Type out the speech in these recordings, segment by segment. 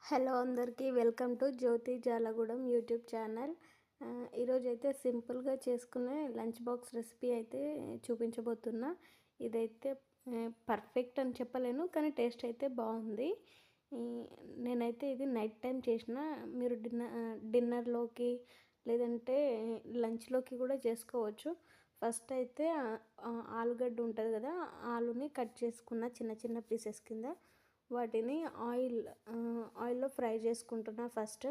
Hello అందరికీ welcome to Jyothi Jalagudem YouTube channel. ఈరోజైతే సింపుల్గా చేసుకునే లంచ్ బాక్స్ రెసిపీ అయితే చూపించబోతున్నా. ఇదైతే పర్ఫెక్ట్ అని చెప్పలేను, కానీ టేస్ట్ అయితే బాగుంది. నేనైతే ఇది నైట్ టైం చేసిన, మీరు డిన్నర్లోకి లేదంటే లంచ్లోకి కూడా చేసుకోవచ్చు. ఫస్ట్ అయితే ఆలుగడ్డ ఉంటుంది కదా, ఆలుని కట్ చేసుకున్న చిన్న చిన్న పీసెస్ కింద. వాటిని ఆయిల్లో ఫ్రై చేసుకుంటున్నా ఫస్ట్.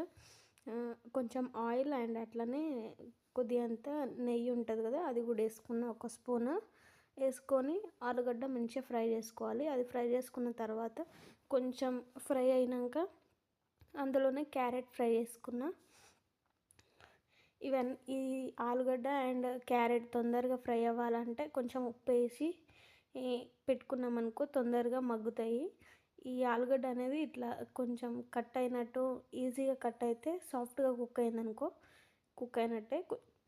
కొంచెం ఆయిల్ అండ్ అట్లనే కొద్దిగంత నెయ్యి ఉంటుంది కదా, అది కూడా వేసుకున్న, ఒక స్పూన్ వేసుకొని ఆలుగడ్డ మంచిగా ఫ్రై చేసుకోవాలి. అది ఫ్రై చేసుకున్న తర్వాత కొంచెం ఫ్రై అయినాక అందులోనే క్యారెట్ ఫ్రై చేసుకున్నా. ఈ ఆలుగడ్డ అండ్ క్యారెట్ తొందరగా ఫ్రై అవ్వాలంటే కొంచెం ఉప్పు వేసి పెట్టుకున్నామనుకో తొందరగా మగ్గుతాయి. ఈ ఆలుగడ్డ అనేది ఇట్లా కొంచెం కట్ అయినట్టు ఈజీగా కట్ అయితే సాఫ్ట్గా కుక్ అయిందనుకో కుక్ అయినట్టే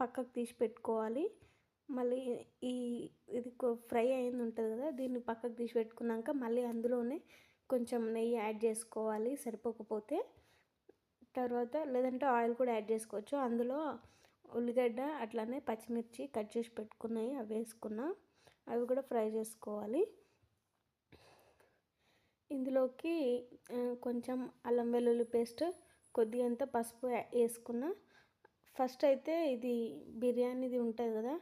పక్కకు తీసి పెట్టుకోవాలి. మళ్ళీ ఇది ఫ్రై అయింది ఉంటుంది కదా, దీన్ని పక్కకు తీసి పెట్టుకున్నాక మళ్ళీ అందులోనే కొంచెం నెయ్యి యాడ్ చేసుకోవాలి సరిపోకపోతే. తర్వాత లేదంటే ఆయిల్ కూడా యాడ్ చేసుకోవచ్చు. అందులో ఉల్లిగడ్డ అట్లానే పచ్చిమిర్చి కట్ చేసి పెట్టుకున్నాయి అవి వేసుకున్నా, అవి కూడా ఫ్రై చేసుకోవాలి. ఇందులోకి కొంచెం అల్లం వెల్లుల్లి పేస్ట్, కొద్దిగంత పసుపు వేసుకున్నా. ఫస్ట్ అయితే ఇది బిర్యానీది ఉంటుంది కదా,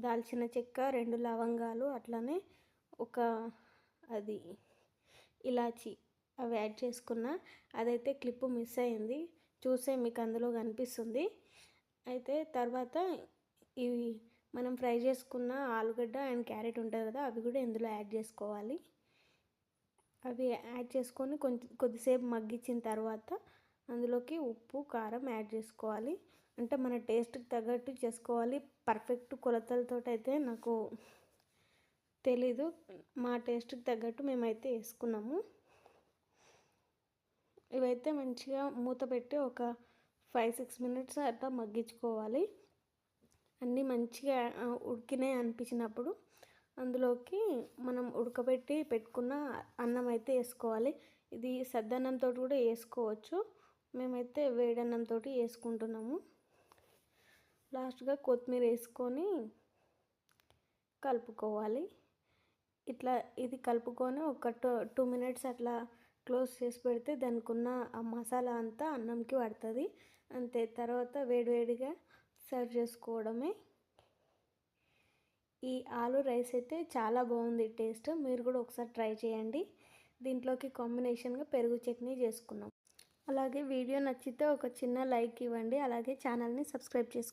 దాల్చిన చెక్క, 2 లవంగాలు, అట్లానే ఒక అది ఇలాచి అవి యాడ్ చేసుకున్నా. అదైతే క్లిప్ మిస్ అయింది, చూసే మీకు అందులో కనిపిస్తుంది. అయితే తర్వాత ఇవి మనం ఫ్రై చేసుకున్న ఆలుగడ్డ అండ్ క్యారెట్ ఉంటుంది కదా, అవి కూడా ఇందులో యాడ్ చేసుకోవాలి. అవి యాడ్ చేసుకొని కొద్దిసేపు మగ్గించిన తర్వాత అందులోకి ఉప్పు కారం యాడ్ చేసుకోవాలి. అంటే మన టేస్ట్కి తగ్గట్టు చేసుకోవాలి. పర్ఫెక్ట్ కొలతలతో అయితే నాకు తెలీదు, మా టేస్ట్కి తగ్గట్టు మేమైతే వేసుకున్నాము. ఇవైతే మంచిగా మూత పెట్టి ఒక 5-6 మినిట్స్ అట్లా మగ్గించుకోవాలి. అన్నీ మంచిగా ఉడికినాయి అనిపించినప్పుడు అందులోకి మనం ఉడకబెట్టి పెట్టుకున్న అన్నం అయితే వేసుకోవాలి. ఇది సద్దన్నంతో కూడా వేసుకోవచ్చు, మేమైతే వేడన్నంతో వేసుకుంటున్నాము. లాస్ట్గా కొత్తిమీర వేసుకొని కలుపుకోవాలి. ఇట్లా ఇది కలుపుకొని ఒక 2 మినిట్స్ అట్లా క్లోజ్ చేసి పెడితే దానికి ఉన్న ఆ మసాలా అంతా అన్నంకి పడుతుంది అంతే. తర్వాత వేడివేడిగా సర్వ్ చేసుకోవడమే. ఈ ఆలు రైస్ అయితే చాలా బాగుంది టేస్ట్, మీరు కూడా ఒకసారి ట్రై చేయండి. దీంట్లోకి కాంబినేషన్గా పెరుగు చట్నీ చేసుకున్నాం. అలాగే వీడియో నచ్చితే ఒక చిన్న లైక్ ఇవ్వండి, అలాగే ఛానల్ని సబ్స్క్రైబ్ చేసుకోండి.